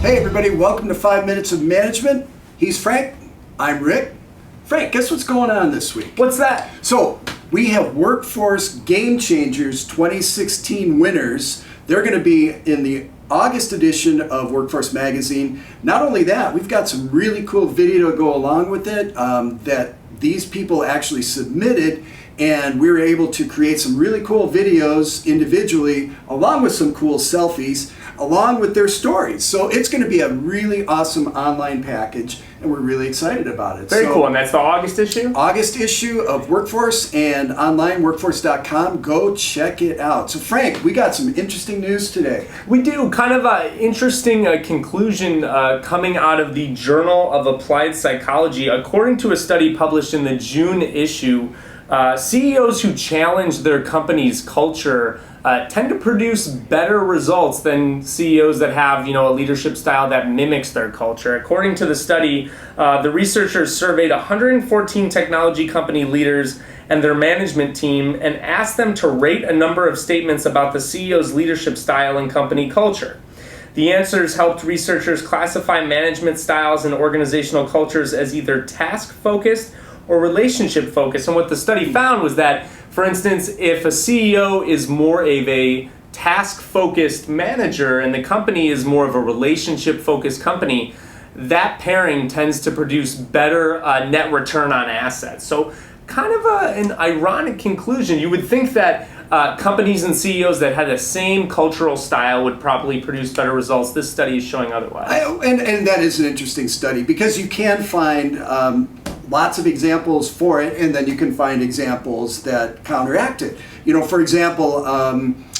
Hey everybody, welcome to 5 Minutes of Management. He's Frank, I'm Rick. Frank, guess what's going on this week? What's that? So, we have Workforce Game Changers 2016 winners. They're going to be in the August edition of Workforce Magazine. Not only that, we've got some really cool video to go along with it that these people actually submitted, and we were able to create some really cool videos individually, along with some cool selfies, along with their stories. So it's going to be a really awesome online package, and we're really excited about it. Very cool, and that's the August issue? August issue of Workforce and online, workforce.com. Go check it out. So Frank, we got some interesting news today. We do. Kind of an interesting conclusion coming out of the Journal of Applied Psychology. According to a study published in the June issue, CEOs who challenge their company's culture tend to produce better results than CEOs that have, a leadership style that mimics their culture. According to the study, the researchers surveyed 114 technology company leaders and their management team and asked them to rate a number of statements about the CEO's leadership style and company culture. The answers helped researchers classify management styles and organizational cultures as either task-focused or relationship-focused. And what the study found was that, for instance, if a CEO is more of a task-focused manager and the company is more of a relationship-focused company, that pairing tends to produce better net return on assets. So kind of an ironic conclusion. You would think that companies and CEOs that had the same cultural style would probably produce better results. This study is showing otherwise. And that is an interesting study, because you can find lots of examples for it, and then you can find examples that counteract it. For example,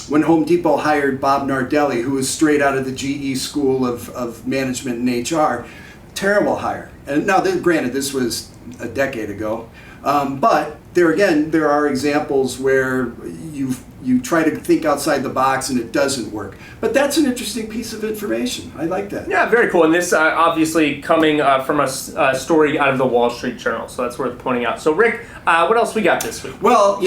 when Home Depot hired Bob Nardelli, who was straight out of the GE School of Management and HR, terrible hire. And now, granted, this was a decade ago, but there are examples where you try to think outside the box and it doesn't work. But that's an interesting piece of information. I like that. Yeah, very cool. And this obviously coming from a story out of the Wall Street Journal, so that's worth pointing out. So Rick, what else we got this week? Well,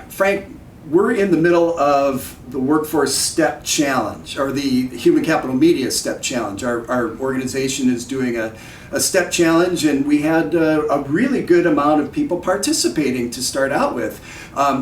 Frank, we're in the middle of the Workforce Step Challenge, or the Human Capital Media Step Challenge. Our organization is doing a step challenge, and we had a really good amount of people participating to start out with.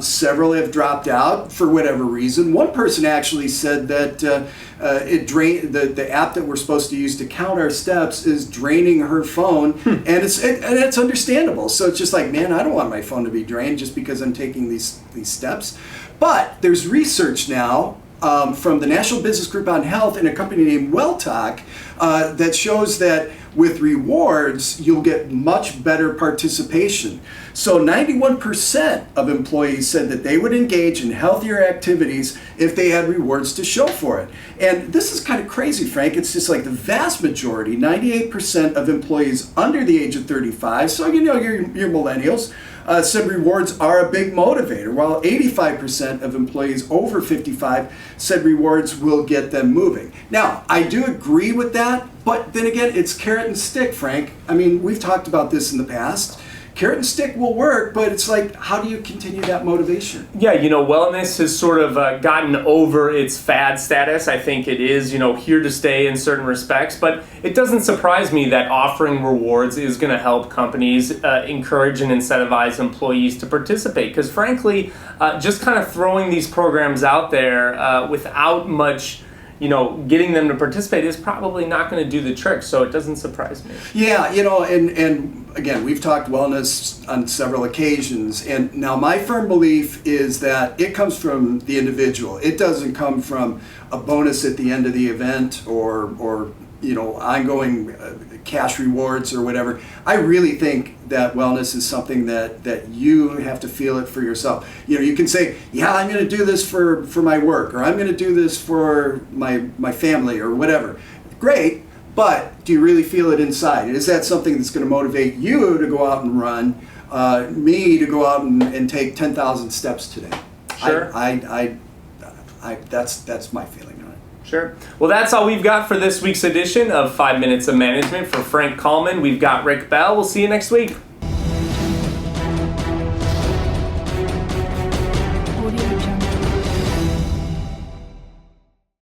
Several have dropped out for whatever reason. One person actually said that the app that we're supposed to use to count our steps is draining her phone, and it's understandable. So it's just like, man, I don't want my phone to be drained just because I'm taking these steps. But there's research now from the National Business Group on Health and a company named Welltalk that shows that with rewards, you'll get much better participation. So 91% of employees said that they would engage in healthier activities if they had rewards to show for it. And this is kind of crazy, Frank. It's just like the vast majority, 98% of employees under the age of 35, so you're millennials, said rewards are a big motivator, while 85% of employees over 55 said rewards will get them moving. Now, I do agree with that, but then again, it's carrot and stick, Frank. I mean, we've talked about this in the past. Carrot and stick will work, but it's like, how do you continue that motivation? Yeah, wellness has sort of gotten over its fad status. I think it is, here to stay in certain respects, but it doesn't surprise me that offering rewards is going to help companies encourage and incentivize employees to participate, because frankly, just kind of throwing these programs out there without much getting them to participate is probably not going to do the trick, so it doesn't surprise me. Yeah, and again, we've talked wellness on several occasions, and now my firm belief is that it comes from the individual. It doesn't come from a bonus at the end of the event or ongoing cash rewards or whatever. I really think that wellness is something that you have to feel it for yourself. You can say, yeah, I'm going to do this for my work, or I'm going to do this for my family or whatever. Great, but do you really feel it inside? Is that something that's going to motivate you to go out and run, me to go out and take 10,000 steps today? Sure. That's my feeling on it. Sure. Well, that's all we've got for this week's edition of 5 Minutes of Management. For Frank Kalman, we've got Rick Bell. We'll see you next week.